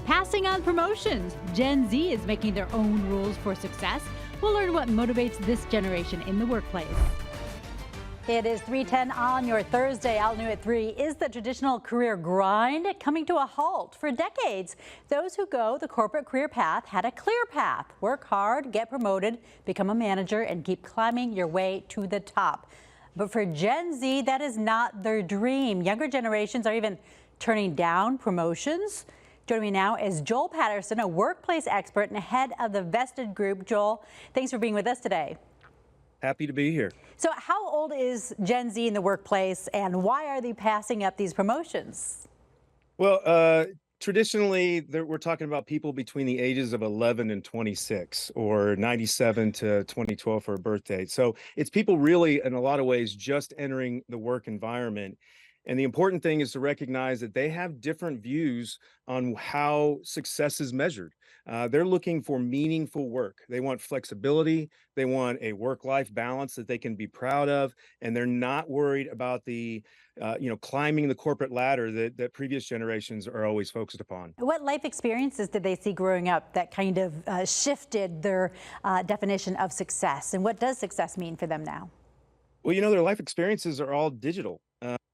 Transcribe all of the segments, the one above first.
Passing on promotions. Gen Z is making their own rules for success. We'll learn what motivates this generation in the workplace. It is 3:10 on your Thursday. All new at 3 is the traditional career grind coming to a halt. For decades, those who go the corporate career path had a clear path. Work hard, get promoted, become a manager, and keep climbing your way to the top. But for Gen Z, that is not their dream. Younger generations are even turning down promotions. Joining me now is Joel Patterson, a workplace expert and head of the Vested Group. Joel, thanks for being with us today. Happy to be here. So how old is Gen Z in the workplace, and why are they passing up these promotions? Well, traditionally, we're talking about people between the ages of 11 and 26, or 97 to 2012 for a birth date. So it's people really, in a lot of ways, just entering the work environment. And the important thing is to recognize that they have different views on how success is measured. They're looking for meaningful work. They want flexibility. They want a work-life balance that they can be proud of, and they're not worried about the, climbing the corporate ladder that previous generations are always focused upon. What life experiences did they see growing up that kind of shifted their definition of success? And what does success mean for them now? Well, their life experiences are all digital.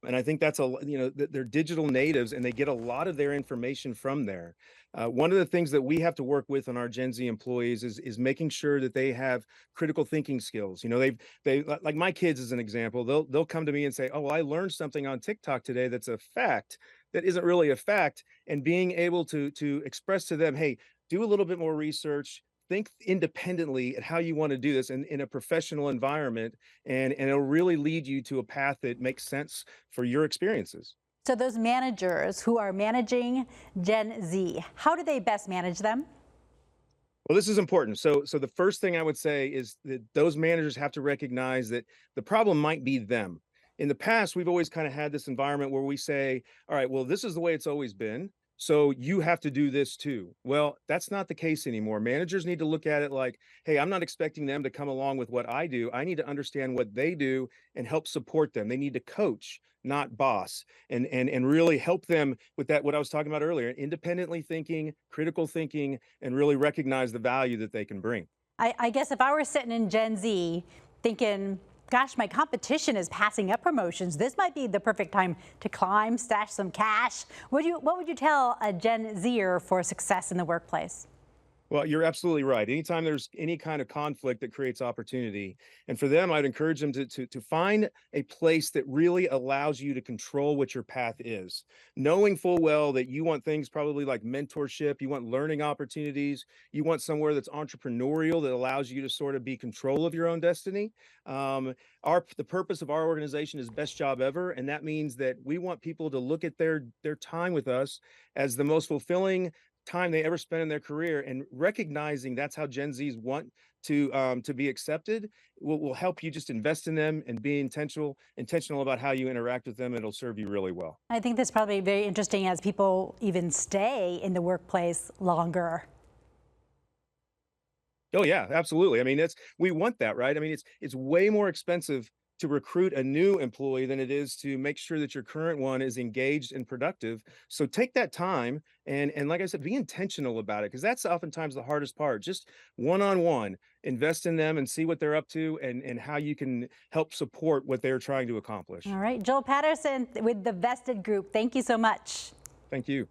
And I think they're digital natives and they get a lot of their information from there. One of the things that we have to work with on our Gen Z employees is making sure that they have critical thinking skills. Like my kids as an example, they'll come to me and say, "Oh, well, I learned something on TikTok today that's a fact that isn't really a fact." And being able to express to them, "Hey, do a little bit more research. Think independently at how you want to do this in a professional environment, and it'll really lead you to a path that makes sense for your experiences." So those managers who are managing Gen Z, how do they best manage them? Well, this is important. So the first thing I would say is that those managers have to recognize that the problem might be them. In the past, we've always kind of had this environment where we say, all right, well, this is the way it's always been, so you have to do this too. Well, that's not the case anymore. Managers need to look at it like, hey, I'm not expecting them to come along with what I do. I need to understand what they do and help support them. They need to coach, not boss, and really help them with that, what I was talking about earlier, independently thinking, critical thinking, and really recognize the value that they can bring. I guess if I were sitting in Gen Z thinking, gosh, my competition is passing up promotions, this might be the perfect time to climb, stash some cash. What would you tell a Gen Zer for success in the workplace? Well, you're absolutely right. Anytime there's any kind of conflict that creates opportunity, and for them, I'd encourage them to find a place that really allows you to control what your path is, knowing full well that you want things probably like mentorship, you want learning opportunities, you want somewhere that's entrepreneurial that allows you to sort of be control of your own destiny. The purpose of our organization is best job ever, and that means that we want people to look at their time with us as the most fulfilling time they ever spend in their career, and recognizing that's how Gen Zs want to be accepted will help you just invest in them and be intentional about how you interact with them. It'll serve you really well. I think that's probably very interesting as people even stay in the workplace longer. Oh yeah, absolutely. I mean, we want that, right? I mean, it's way more expensive to recruit a new employee than it is to make sure that your current one is engaged and productive. So take that time and like I said, be intentional about it, because that's oftentimes the hardest part. Just one-on-one, invest in them and see what they're up to, and how you can help support what they're trying to accomplish. All right, Joel Patterson with the Vested Group. Thank you so much. Thank you.